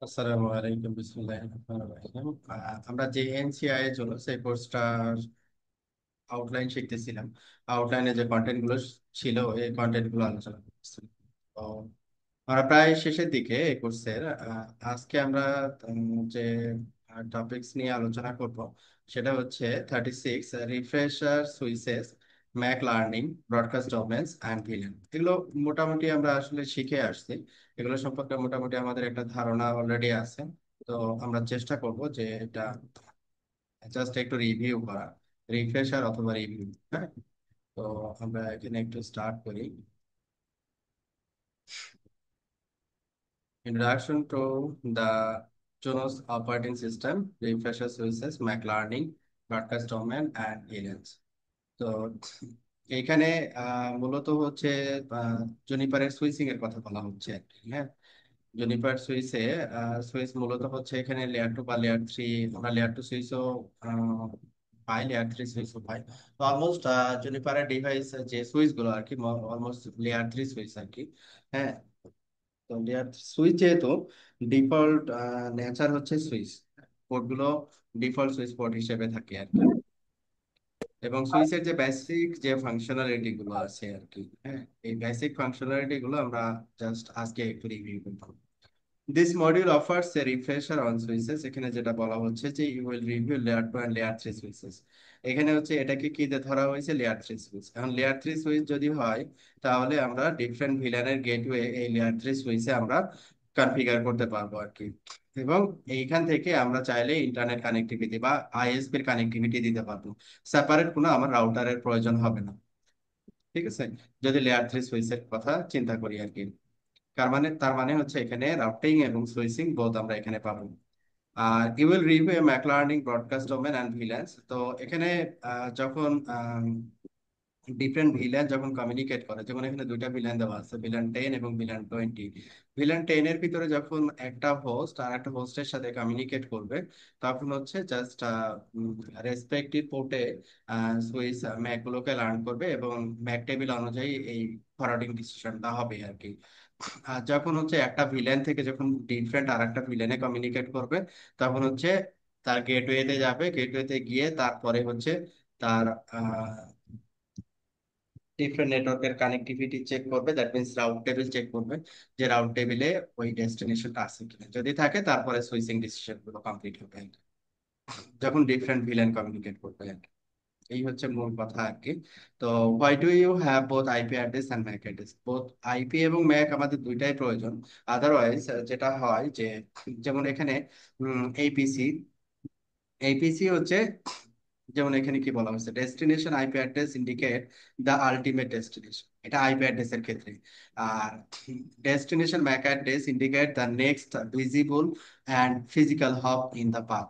আসসালামু আলাইকুম বিসমিল্লাহির রহমানির রহিম। আমরা যে এনসিআই এর জন্য সেই কোর্সটার আউটলাইন শিখতেছিলাম। আউটলাইনে যে কন্টেন্ট গুলো ছিল এই কন্টেন্ট গুলো আলোচনা করতেছিলাম। তো আমরা প্রায় শেষের দিকে এই কোর্সের আজকে আমরা যে টপিকস নিয়ে আলোচনা করব সেটা হচ্ছে 36 refresher switches, Mac learning, broadcast domains and villain. এগুলো মোটামুটি আমরা আসলে শিখে আসছি। এগুলো সম্পর্কে মোটামুটি আমাদের একটা ধারণা অলরেডি আছে। তো আমরা চেষ্টা করব যে এটা জাস্ট একটু রিভিউ করা, রিফ্রেশার অথবা রিভিউ। হ্যাঁ, তো আমরা এখানে একটু স্টার্ট করি। Introduction to the Junos operating system, refresher services, Mac Learning, broadcast domain and aliens. তো এইখানে মূলত হচ্ছে জুনিপারের সুইচিং এর কথা বলা হচ্ছে আর কি। হ্যাঁ, জুনিপার সুইচে সুইচ মূলত হচ্ছে এখানে লেয়ার টু বা লেয়ার থ্রি। আমরা লেয়ার টু সুইচও পাই, লেয়ার থ্রি সুইচও পাই। তো অলমোস্ট জুনিপারের ডিভাইস যে সুইচ গুলো আর কি অলমোস্ট লেয়ার থ্রি সুইচ আর কি। হ্যাঁ, তো লেয়ার সুইচ যেহেতু ডিফল্ট নেচার হচ্ছে সুইচ পোর্ট গুলো ডিফল্ট সুইচ পোর্ট হিসেবে থাকে আর কি। এবং সুইচের যে বেসিক যে ফাংশনালিটি গুলো আছে আর কি, হ্যাঁ, এই বেসিক ফাংশনালিটি গুলো আমরা জাস্ট আজকে একটু রিভিউ করব। This module offers a refresher on switches. এখানে যেটা বলা হচ্ছে যে you will review layer two and layer three switches. এখানে হচ্ছে এটাকে কি দিয়ে ধরা হয়েছে, লেয়ার থ্রি সুইচ। এখন লেয়ার থ্রি সুইচ যদি হয় তাহলে আমরা ডিফারেন্ট ভিলানের গেটওয়ে এই লেয়ার থ্রি সুইচে আমরা কনফিগার করতে পারবো আর কি। এবং এইখান থেকে আমরা চাইলে ইন্টারনেট কানেক্টিভিটি বা আইএসপি এর কানেক্টিভিটি দিতে পারবো। সেপারেট কোনো আমার রাউটারের প্রয়োজন হবে না। ঠিক আছে, যদি লেয়ার থ্রি সুইচের কথা চিন্তা করি আর কি। তার মানে হচ্ছে এখানে রাউটিং এবং সুইচিং বোথ আমরা এখানে পাবো। আর you will review MAC learning, broadcast domain and VLANs. তো এখানে যখন ডিফারেন্ট ভিলেন যখন কমিউনিকেট করে, যেমন এখানে দুইটা ভিলেন দেওয়া আছে, ভিলেন 10 এবং ভিলেন 20। ভিলেন 10 এর ভিতরে যখন একটা হোস্ট আর একটা হোস্টের সাথে কমিউনিকেট করবে তখন হচ্ছে জাস্ট রেসপেক্টিভ পোর্টে সুইচ ম্যাক গুলোকে লার্ন করবে এবং ম্যাক টেবিল অনুযায়ী এই ফরওয়ার্ডিং ডিসিশনটা হবে আর কি। আর যখন হচ্ছে একটা ভিলেন থেকে যখন ডিফারেন্ট আর একটা ভিলেনে কমিউনিকেট করবে তখন হচ্ছে তার গেটওয়েতে যাবে, গেটওয়েতে গিয়ে তারপরে হচ্ছে তার ডিফারেন্ট নেটওয়ার্কের কানেক্টিভিটি চেক করবে, that means route table check করবে যে রাউট টেবিলে ওই ডেস্টিনেশনটা আছে কিনা। যদি থাকে তারপরে সুইচিং ডিসিশন গুলো কমপ্লিট হবে আর কি, যখন ডিফারেন্ট ভিলেন কমিউনিকেট করবে আর কি। এই হচ্ছে মূল কথা আর কি। তো why do you have both IP address and MAC address? Both IP এবং ম্যাক আমাদের দুইটাই প্রয়োজন। আদারওয়াইজ যেটা হয় যে, যেমন এখানে এইপিসি, এইপিসি হচ্ছে, যেমন এখানে কি বলা হয়েছে, destination IP address indicate the ultimate destination, এটা আইপি অ্যাড্রেসের ক্ষেত্রে। আর destination MAC address indicate the next visible and physical hop in the path.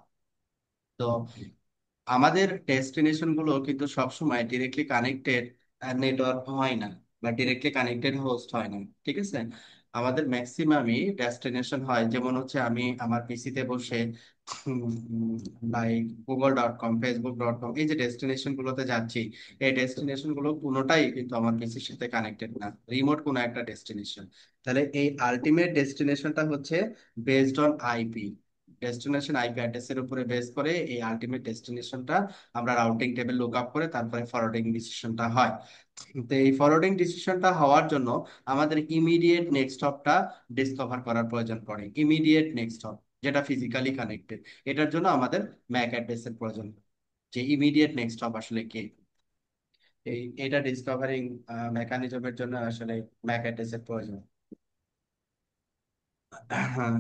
তো আমাদের ডেস্টিনেশন গুলো কিন্তু সবসময় ডিরেক্টলি কানেক্টেড নেটওয়ার্ক হয় না, বা ডিরেক্টলি কানেক্টেড হোস্ট হয় না। ঠিক আছে, আমাদের ম্যাক্সিমামই ডেস্টিনেশন হয়, যেমন হচ্ছে আমি আমার পিসিতে বসে লাইক গুগল.com, ফেসবুক.com, এই যে ডেস্টিনেশন গুলোতে যাচ্ছি, এই ডেস্টিনেশন গুলো কোনোটাই কিন্তু আমার পিসির সাথে কানেক্টেড না, রিমোট কোনো একটা ডেস্টিনেশন। তাহলে এই আলটিমেট ডেস্টিনেশনটা হচ্ছে based on IP. Destination IP অ্যাড্রেসের উপরে বেস করে এই আলটিমেট ডেস্টিনেশনটা আমরা রাউটিং টেবিল লুক আপ করে তারপরে ফরওয়ার্ডিং ডিসিশনটা হয়। তো এই ফরওয়ার্ডিং ডিসিশনটা হওয়ার জন্য আমাদের ইমিডিয়েট নেক্সট হপটা ডিসকভার করার প্রয়োজন পড়ে, ইমিডিয়েট নেক্সট হপ যেটা ফিজিক্যালি কানেক্টেড। এটার জন্য আমাদের ম্যাক অ্যাড্রেসের প্রয়োজন, যে ইমিডিয়েট নেক্সট হপ আসলে কি। এটা ডিসকভারিং মেকানিজমের জন্য আসলে ম্যাক অ্যাড্রেসের প্রয়োজন। হ্যাঁ,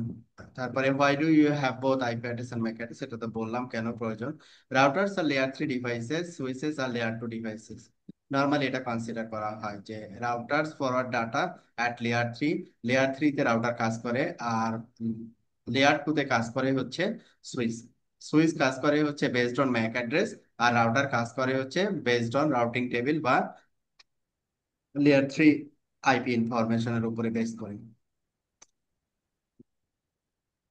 তারপরে why do you have both IP address and MAC address, এটা তো বললাম কেন প্রয়োজন। Routers are layer three devices, switches are layer two devices. Normally এটা কনসিডার করা হয় যে routers forward data at layer three, layer থ্রিতে রাউটার কাজ করে, আর লেয়ার টু তে কাজ করে হচ্ছে সুইচ। সুইচ কাজ করে হচ্ছে বেসড অন ম্যাক অ্যাড্রেস, আর রাউটার কাজ করে হচ্ছে বেসড অন রাউটিং টেবিল বা লেয়ার থ্রি আইপি ইনফরমেশনের উপরে বেস করে,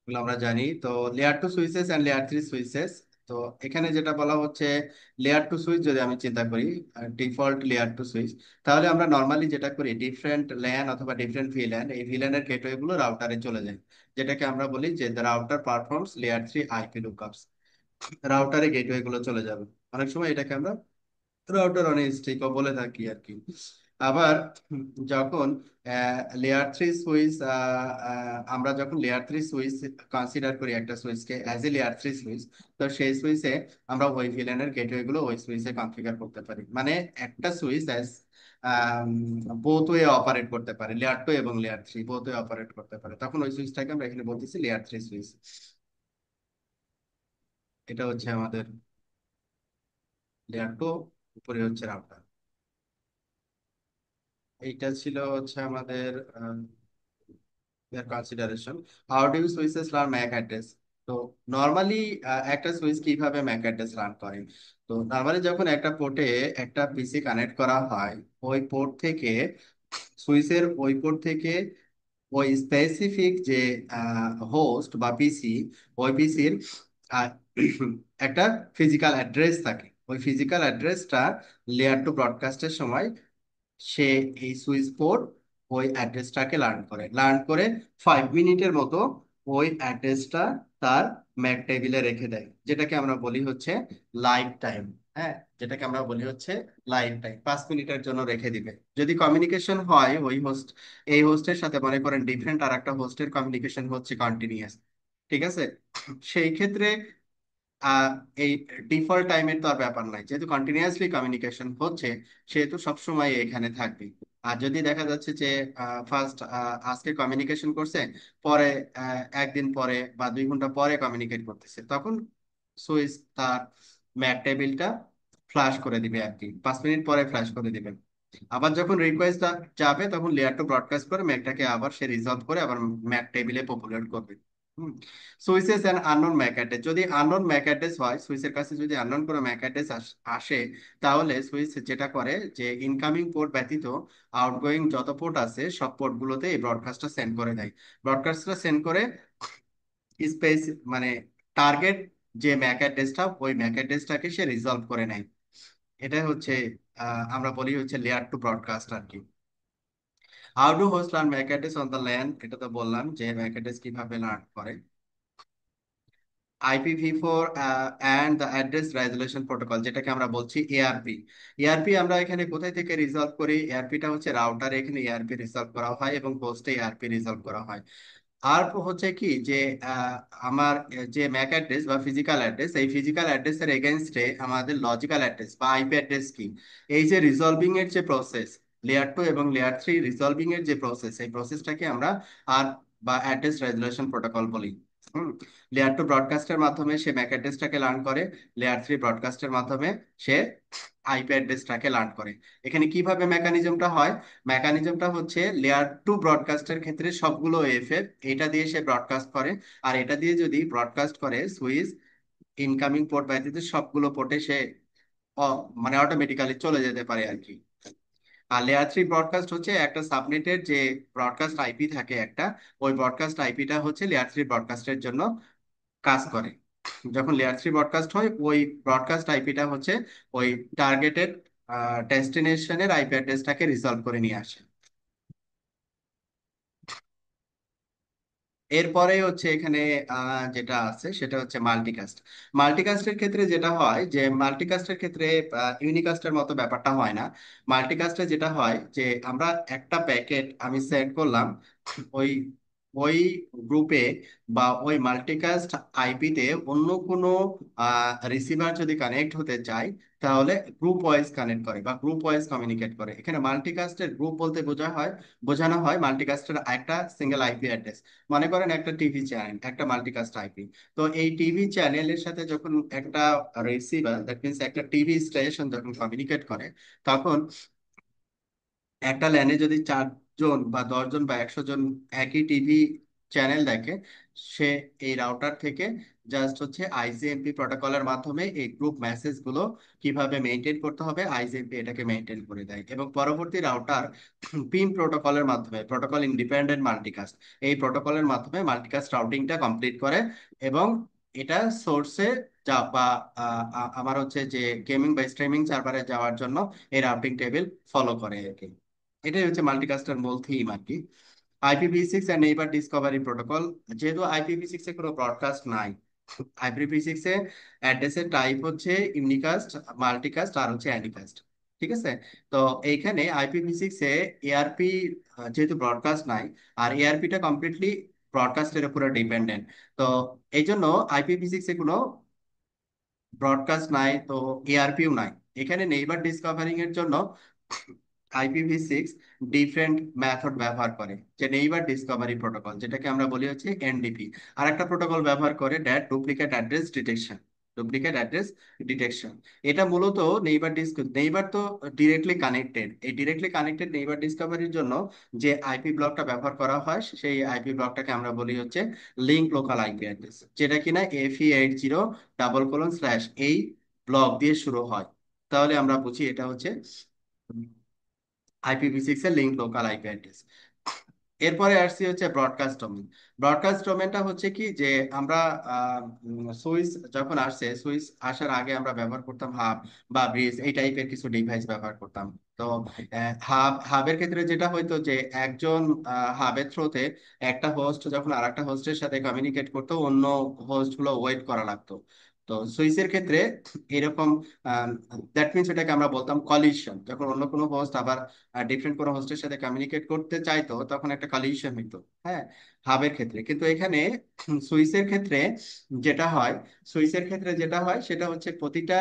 এগুলো আমরা জানি। তো layer two switches and layer three switches, তো এখানে যেটা বলা হচ্ছে লেয়ার টু সুইচ, যদি আমি চিন্তা করি ডিফল্ট লেয়ার টু সুইচ, তাহলে আমরা নর্মালি যেটা করি ডিফারেন্ট ল্যান অথবা ডিফারেন্ট ভিল্যান, এই ভিল্যানের গেটওয়ে গুলো রাউটারে চলে যায়, যেটাকে আমরা বলি যে the router performs layer three IP lookups. রাউটারে গেটওয়ে গুলো চলে যাবে, অনেক সময় এটাকে আমরা রাউটার অন স্টিকও বলে থাকি আর কি। আবার যখন লেয়ার থ্রি সুইচ, আমরা যখন লেয়ার থ্রি সুইচ কনসিডার করি একটা সুইচকে as a layer three switch, তো সেই সুইচে আমরা ওই ভিলেনের গেটওয়ে গুলো ওই সুইচে কনফিগার করতে পারি, মানে একটা switch as both way operate করতে পারে, লেয়ার টু এবং layer three both way operate করতে পারে, তখন ওই সুইচটাকে আমরা এখানে বলতেছি লেয়ার থ্রি সুইচ। এটা হচ্ছে আমাদের লেয়ার টু, উপরে হচ্ছে রাউটার। এইটা ছিল হচ্ছে আমাদের their consideration. How do switches learn MAC address? তো নর্মালি একটা সুইচ কিভাবে ম্যাক অ্যাড্রেস রান করে, তো নর্মালি যখন একটা পোর্টে একটা পিসি কানেক্ট করা হয়, ওই পোর্ট থেকে সুইচের ওই পোর্ট থেকে ওই স্পেসিফিক যে হোস্ট বা পিসি, ওই পিসির একটা ফিজিক্যাল অ্যাড্রেস থাকে, ওই ফিজিক্যাল অ্যাড্রেসটা লেয়ার টু ব্রডকাস্টের সময় সে এই সুইচ বোর্ড ওই অ্যাড্রেসটাকে লার্ন করে 5 মিনিটের মতো ওই অ্যাড্রেসটা তার ম্যাক টেবিলে রেখে দেয়, যেটাকে আমরা বলি হচ্ছে লাইভ টাইম। হ্যাঁ, যেটাকে আমরা বলি হচ্ছে লাইভ টাইম, 5 মিনিটের জন্য রেখে দিবে। যদি কমিউনিকেশন হয় ওই হোস্ট এই হোস্টের সাথে, মনে করেন ডিফারেন্ট আর একটা হোস্টের কমিউনিকেশন হচ্ছে কন্টিনিউয়াস, ঠিক আছে, সেই ক্ষেত্রে আহ এই ডিফল্ট টাইমের তো আর ব্যাপার নাই, যেহেতু কন্টিনিউয়াসলি কমিউনিকেশন হচ্ছে, সেহেতু সবসময় এখানে থাকবে। আর যদি দেখা যাচ্ছে যে ফার্স্ট আজকে কমিউনিকেশন করছে, পরে একদিন পরে বা 2 ঘন্টা পরে কমিউনিকেট করতেছে, তখন সুইচ তার ম্যাক টেবিলটা ফ্লাশ করে দিবে আর কি, 5 মিনিট পরে ফ্লাশ করে দিবে। আবার যখন রিকোয়েস্ট যাবে তখন লেয়ার টু ব্রডকাস্ট করে ম্যাকটাকে আবার সে রিজলভ করে আবার ম্যাক টেবিলে পপুলেট করবে। Switches and unknown MAC address, যদি আননোন ম্যাক অ্যাড্রেস হয়, সুইচের কাছে যদি আননোন কোনো ম্যাক অ্যাড্রেস আসে, তাহলে সুইচ যেটা করে যে ইনকামিং পোর্ট ব্যতীত আউটগোয়িং যত পোর্ট আছে সব পোর্ট গুলোতে এই ব্রডকাস্টটা সেন্ড করে দেয়। ব্রডকাস্টটা সেন্ড করে স্পেস, মানে টার্গেট যে ম্যাক অ্যাড্রেসটা, ওই ম্যাক অ্যাড্রেসটাকে সে রিজলভ করে নেয়। এটা হচ্ছে আমরা বলি হচ্ছে লেয়ার টু ব্রডকাস্ট আর কি। How do host learn Mac address on the LAN, এটা তো বললাম যে ম্যাক অ্যাড্রেস কিভাবে লার্ন করে। IPv4 and the address resolution protocol, যেটাকে আমরা বলছি এআরপি। এআরপি আমরা এখানে কোথায় থেকে রিজলভ করি, এআরপিটা হচ্ছে রাউটারে এখানে এআরপি রিজলভ করা হয় এবং হোস্টে এআরপি রিজলভ করা হয়। আর হচ্ছে কি যে আহ, আমার যে ম্যাক অ্যাড্রেস বা ফিজিক্যাল অ্যাড্রেস, এই ফিজিক্যাল অ্যাড্রেসের এগেনস্টে আমাদের লজিক্যাল অ্যাড্রেস বা আইপি অ্যাড্রেস কি, এই যে রিজলভিং এর যে প্রসেস, লেয়ার টু এবং লেয়ার থ্রি রিজলভিং এর যে প্রসেস, এই প্রসেসটাকে আমরা আর বা অ্যাড্রেস রেজলিউশন প্রোটোকল বলি। হুম, লেয়ার টু ব্রডকাস্টের মাধ্যমে সে ম্যাক অ্যাড্রেসটাকে লার্ন করে, লেয়ার থ্রি ব্রডকাস্টের মাধ্যমে সে আইপি অ্যাড্রেসটাকে লার্ন করে। এখানে কিভাবে মেকানিজমটা হয়, মেকানিজমটা হচ্ছে লেয়ার টু ব্রডকাস্টের ক্ষেত্রে সবগুলো এফএফ এটা দিয়ে সে ব্রডকাস্ট করে, আর এটা দিয়ে যদি ব্রডকাস্ট করে সুইচ ইনকামিং পোর্ট ব্যতীত সবগুলো পোর্টে সে মানে অটোমেটিক্যালি চলে যেতে পারে আর কি। আর লেয়ার থ্রি ব্রডকাস্ট হচ্ছে একটা সাবনেটের যে ব্রডকাস্ট আইপি থাকে একটা, ওই ব্রডকাস্ট আইপিটা হচ্ছে লেয়ার থ্রি ব্রডকাস্টের জন্য কাজ করে। যখন লেয়ার থ্রি ব্রডকাস্ট হয়, ওই ব্রডকাস্ট আইপিটা হচ্ছে ওই টার্গেটেড ডেস্টিনেশনের আইপি অ্যাড্রেসটাকে রিজলভ করে নিয়ে আসে। এরপরে হচ্ছে এখানে যেটা আছে সেটা হচ্ছে মাল্টিকাস্ট। মাল্টিকাস্টের ক্ষেত্রে যেটা হয় যে মাল্টিকাস্টের ক্ষেত্রে ইউনিকাস্টের মতো ব্যাপারটা হয় না। মাল্টিকাস্টে যেটা হয় যে আমরা একটা প্যাকেট আমি সেন্ড করলাম ওই ওই গ্রুপে বা ওই মাল্টিকাস্ট আইপিতে, অন্য কোনো রিসিভার যদি কানেক্ট হতে চায়, তাহলে গ্রুপ ওয়াইজ কানেক্ট করে বা গ্রুপ ওয়াইজ কমিউনিকেট করে। এখানে মাল্টিকাস্টের গ্রুপ বলতে বোঝানো হয় মাল্টিকাস্টের একটা সিঙ্গেল আইপি অ্যাড্রেস। মনে করেন একটা টিভি চ্যানেল, একটা মাল্টিকাস্ট আইপি, তো এই টিভি চ্যানেলের সাথে যখন একটা রিসিভার, দ্যাট মিনস একটা টিভি স্টেশন যখন কমিউনিকেট করে, তখন একটা ল্যানে যদি 4 জন বা 10 জন বা 100 জন একই টিভি চ্যানেল দেখে, সে এই রাউটার থেকে জাস্ট হচ্ছে আইজিএমপি প্রোটোকলের মাধ্যমে এই গ্রুপ মেসেজ গুলো কিভাবে মেনটেন করতে হবে, আইজিএমপি এটাকে মেনটেন করে দেয়, এবং পরবর্তী রাউটার পিন প্রোটোকলের মাধ্যমে, প্রোটোকল ইন্ডিপেন্ডেন্ট মাল্টিকাস্ট, এই প্রোটোকলের মাধ্যমে মাল্টিকাস্ট রাউটিংটা কমপ্লিট করে এবং এটা সোর্সে যা বা আমার হচ্ছে যে গেমিং বা স্ট্রিমিং সার্ভারে যাওয়ার জন্য এই রাউটিং টেবিল ফলো করে আর কি। এটাই হচ্ছে মাল্টিকাস্টের মূল থিম আর কি। IPv6 and neighbour Discovery protocol, যেহেতু IPv6 এ কোনো ব্রডকাস্ট নাই, IPv6 এ অ্যাড্রেসের টাইপ হচ্ছে ইউনিকাস্ট, মাল্টিকাস্ট আর হচ্ছে অ্যানিকাস্ট। ঠিক আছে? তো এইখানে IPv6 এ এআরপি, যেহেতু ব্রডকাস্ট নাই, আর এআরপিটা কমপ্লিটলি ব্রডকাস্টের উপরে ডিপেন্ডেন্ট, তো এই জন্য IPv6 এ কোনো ব্রডকাস্ট নাই, তো এআরপিও নাই। এখানে নেইবার ডিসকভারিং এর জন্য IPv6 ডিফারেন্ট মেথড ব্যবহার করে, যে নেইবার ডিসকভারি প্রোটোকল, যেটাকে আমরা বলি হচ্ছে এনডিপি। আর একটা প্রোটোকল ব্যবহার করে that duplicate address detection, duplicate address detection. এটা মূলত নেইবার তো ডিরেক্টলি কানেক্টেড, এই ডিরেক্টলি কানেক্টেড নেইবার ডিসকভারির জন্য যে আইপি ব্লকটা ব্যবহার করা হয়, সেই আইপি ব্লকটাকে আমরা বলি হচ্ছে লিঙ্ক লোকাল আইপি অ্যাড্রেস, যেটা কিনা FE80::, এই ব্লক দিয়ে শুরু হয়। তাহলে আমরা বুঝি এটা হচ্ছে IPv6 এর লিঙ্ক লোকাল আইপি অ্যাড্রেস। এরপরে আসছি হচ্ছে ব্রডকাস্ট ডোমেন। ব্রডকাস্ট ডোমেনটা হচ্ছে কি, যে আমরা সুইচ যখন আসছে, সুইচ আসার আগে আমরা ব্যবহার করতাম হাব বা ব্রিজ, এই টাইপের কিছু ডিভাইস ব্যবহার করতাম। তো হাবের ক্ষেত্রে যেটা হইতো যে একজন হাবের থ্রোতে একটা হোস্ট যখন আরেকটা হোস্টের সাথে কমিউনিকেট করতো, অন্য হোস্ট গুলো ওয়েট করা লাগতো। তো সুইচের ক্ষেত্রে এরকম, দ্যাট মিনস এটাকে আমরা বলতাম কলিশন, যখন অন্য কোনো হোস্ট আবার ডিফারেন্ট কোনো হোস্টের সাথে কমিউনিকেট করতে চাইতো, তখন একটা কলিশন হইতো। হ্যাঁ, হাবের ক্ষেত্রে। কিন্তু এখানে সুইসের ক্ষেত্রে যেটা হয়, যেটা হয় সেটা হচ্ছে প্রতিটা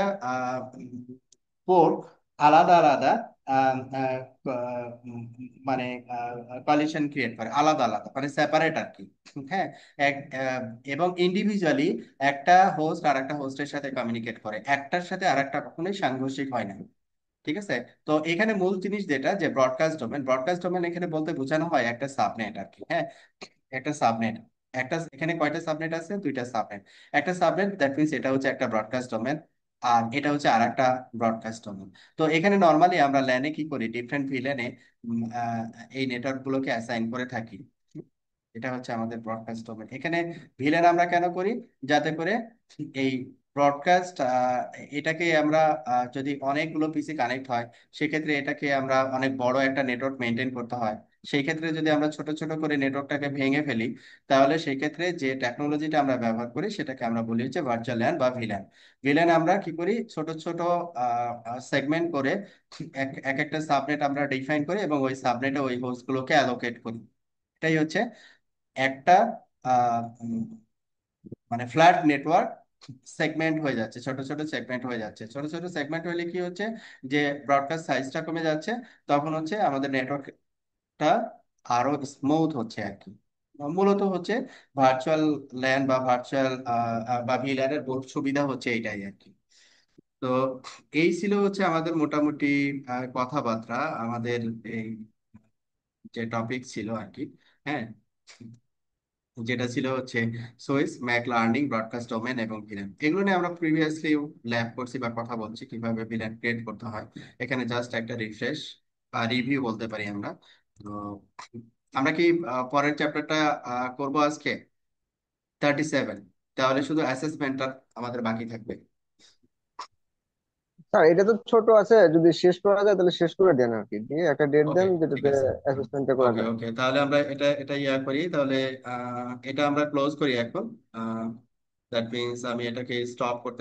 পোর্ট আলাদা আলাদা, আহ, আহ, উম, মানে কলিশন ক্রিয়েট করে আলাদা আলাদা, মানে সেপারেট আর কি। হ্যাঁ, এক এবং ইন্ডিভিজুয়ালি একটা হোস্ট আর একটা হোস্টের সাথে কমিউনিকেট করে, একটার সাথে আরেকটা কখনোই সাংঘর্ষিক হয় না। ঠিক আছে? তো এখানে মূল জিনিস যেটা, যে ব্রডকাস্ট ডোমেন এখানে বলতে বোঝানো হয় একটা সাবনেট আর কি। হ্যাঁ, একটা সাবনেট, এখানে কয়টা সাবনেট আছে? দুইটা সাবনেট। একটা সাবনেট, দ্যাট মিনস এটা হচ্ছে একটা ব্রডকাস্ট ডোমেন, আর এটা হচ্ছে আর একটা ব্রডকাস্ট ডোমেন। তো এখানে নর্মালি আমরা ল্যানে কি করি, ডিফারেন্ট ভিলেনে এই নেটওয়ার্ক গুলোকে অ্যাসাইন করে থাকি। এটা হচ্ছে আমাদের ব্রডকাস্ট ডোমেন। এখানে ভিলেন আমরা কেন করি? যাতে করে এই ব্রডকাস্ট, এটাকে আমরা যদি অনেকগুলো পিসি কানেক্ট হয়, সেক্ষেত্রে এটাকে আমরা অনেক বড় একটা নেটওয়ার্ক মেনটেন করতে হয়। সেই ক্ষেত্রে যদি আমরা ছোট ছোট করে নেটওয়ার্কটাকে ভেঙে ফেলি, তাহলে সেই ক্ষেত্রে যে টেকনোলজিটা আমরা ব্যবহার করি সেটাকে আমরা বলি হচ্ছে ভার্চুয়াল ল্যান বা ভিল্যান। ভিল্যান আমরা কি করি, ছোট ছোট সেগমেন্ট করে এক এক একটা সাবনেট আমরা ডিফাইন করি, এবং ওই সাবনেটে ওই হোস্ট গুলোকে অ্যালোকেট করি। এটাই হচ্ছে একটা মানে ফ্ল্যাট নেটওয়ার্ক সেগমেন্ট হয়ে যাচ্ছে, ছোট ছোট সেগমেন্ট হয়ে যাচ্ছে। ছোট ছোট সেগমেন্ট হলে কি হচ্ছে, যে ব্রডকাস্ট সাইজটা কমে যাচ্ছে, তখন হচ্ছে আমাদের নেটওয়ার্কটা আরো স্মুথ হচ্ছে আর কি। মূলত হচ্ছে ভার্চুয়াল ল্যান বা ভার্চুয়াল বা ভিল্যানের বহুত সুবিধা হচ্ছে এইটাই আর কি। তো এই ছিল হচ্ছে আমাদের মোটামুটি কথাবার্তা, আমাদের এই যে টপিক ছিল আর কি। হ্যাঁ, যেটা ছিল হচ্ছে Swiss, Mac learning, broadcast domain এবং ভিলেন, এগুলো নিয়ে আমরা প্রিভিয়াসলি ল্যাব করছি বা কথা বলছি কিভাবে ভিলেন ক্রিয়েট করতে হয়। এখানে জাস্ট একটা রিফ্রেশ বা রিভিউ বলতে পারি আমরা। তো আমরা কি পরের চ্যাপ্টারটা করব আজকে, 37, তাহলে শুধু অ্যাসেসমেন্টটা আমাদের বাকি থাকবে। স্যার এটা তো ছোট আছে, যদি শেষ করা যায় তাহলে শেষ করে দেন আর কি, দিয়ে একটা ডেট ওকে, দেন ঠিক যেটাতে আছে। অ্যাসেসমেন্টটা করা ওকে যায়। ওকে, তাহলে আমরা এটা এটা ইয়া করি তাহলে। এটা আমরা ক্লোজ করি এখন। দ্যাট মিনস আমি এটাকে স্টপ করতে